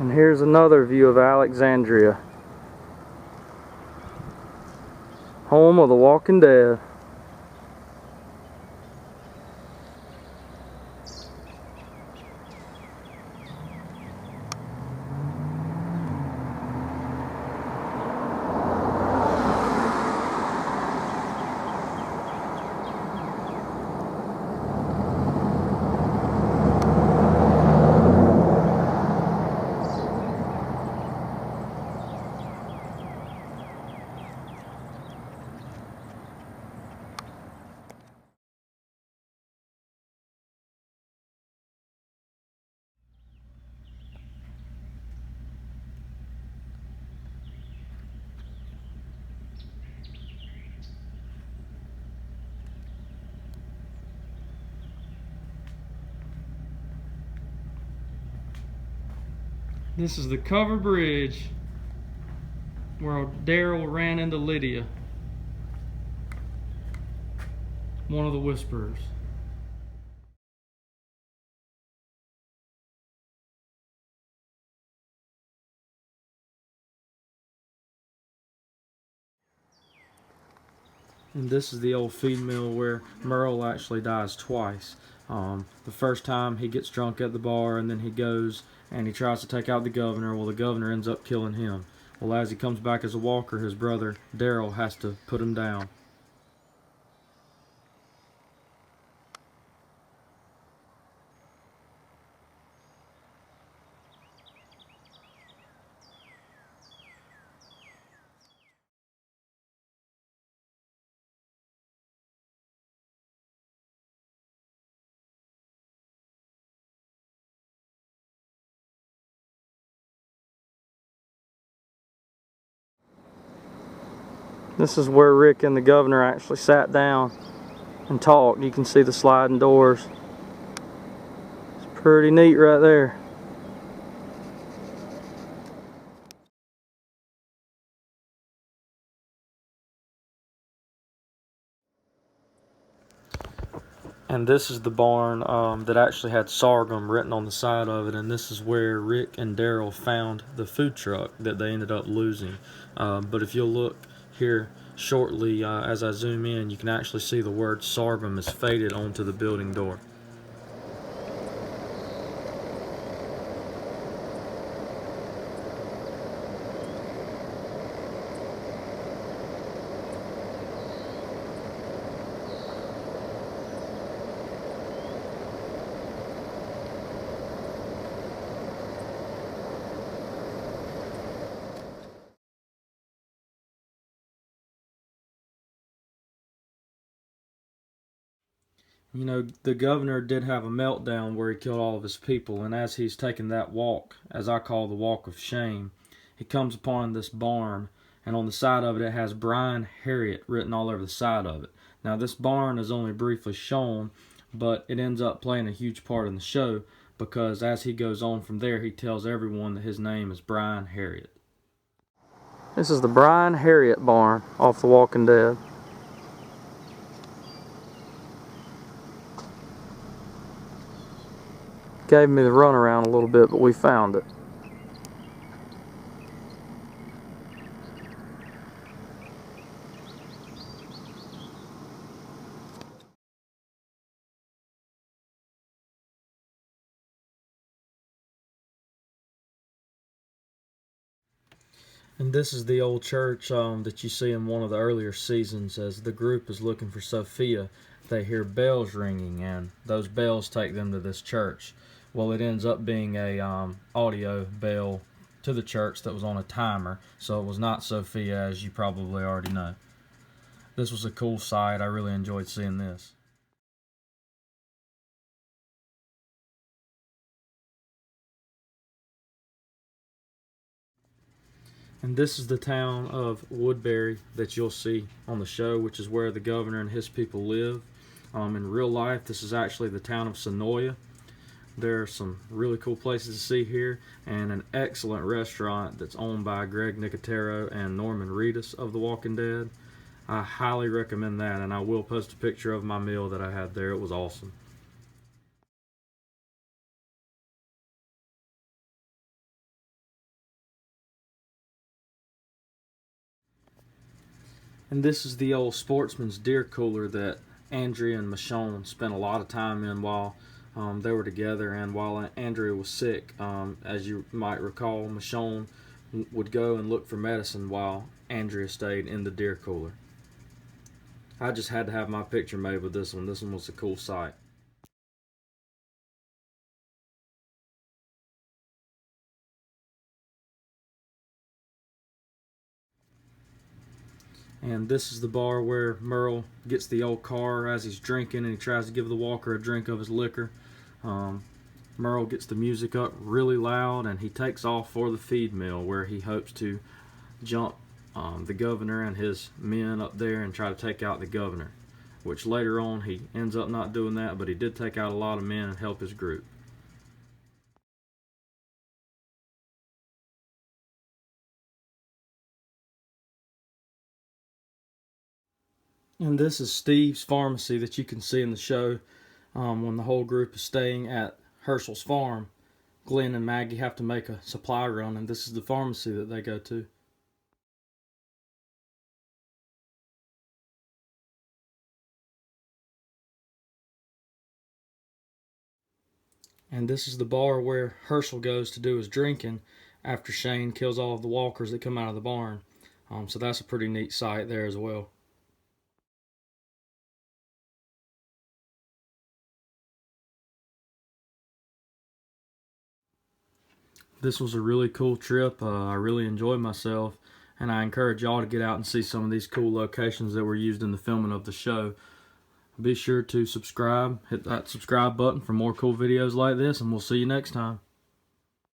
And here's another view of Alexandria, home of the Walking Dead. This is the cover bridge where Daryl ran into Lydia, one of the Whisperers. And this is the old feed mill where Merle actually dies twice. The first time he gets drunk at the bar, and then he goes and he tries to take out the governor. Well, the governor ends up killing him. Well, as he comes back as a walker, his brother Daryl has to put him down. This is where Rick and the governor actually sat down and talked. You can see the sliding doors. It's pretty neat right there. And this is the barn that actually had sorghum written on the side of it, and this is where Rick and Daryl found the food truck that they ended up losing. But if you'll look here shortly, as I zoom in, you can actually see the word sorghum is faded onto the building door. You know, the governor did have a meltdown where he killed all of his people, and as he's taking that walk, as I call the walk of shame, he comes upon this barn, and on the side of it, it has Brian Harriet written all over the side of it. Now, this barn is only briefly shown, but it ends up playing a huge part in the show, because as he goes on from there, he tells everyone that his name is Brian Harriet. This is the Brian Harriet barn off The Walking Dead. Gave me the runaround a little bit, but we found it. And this is the old church that you see in one of the earlier seasons. As the group is looking for Sophia, they hear bells ringing, and those bells take them to this church. Well, it ends up being a audio bell to the church that was on a timer, so it was not Sophia, as you probably already know. This was a cool sight. I really enjoyed seeing this. And this is the town of Woodbury that you'll see on the show, which is where the governor and his people live. In real life, this is actually the town of Sonoya. There are some really cool places to see here, and an excellent restaurant that's owned by Greg Nicotero and Norman Reedus of The Walking Dead. I highly recommend that, and I will post a picture of my meal that I had there. It was awesome. And this is the old Sportsman's deer cooler that Andrea and Michonne spent a lot of time in while they were together, and while Andrea was sick. As you might recall, Michonne would go and look for medicine while Andrea stayed in the deer cooler. I just had to have my picture made with this one. This one was a cool sight. And this is the bar where Merle gets the old car as he's drinking, and he tries to give the walker a drink of his liquor. Merle gets the music up really loud, and he takes off for the feed mill, where he hopes to jump the governor and his men up there and try to take out the governor, which later on he ends up not doing that, but he did take out a lot of men and help his group. And this is Steve's pharmacy that you can see in the show. When the whole group is staying at Herschel's farm, Glenn and Maggie have to make a supply run, and this is the pharmacy that they go to. And this is the bar where Herschel goes to do his drinking after Shane kills all of the walkers that come out of the barn. So that's a pretty neat sight there as well. This was a really cool trip. I really enjoyed myself, and I encourage y'all to get out and see some of these cool locations that were used in the filming of the show. Be sure to subscribe, hit that subscribe button for more cool videos like this, and we'll see you next time.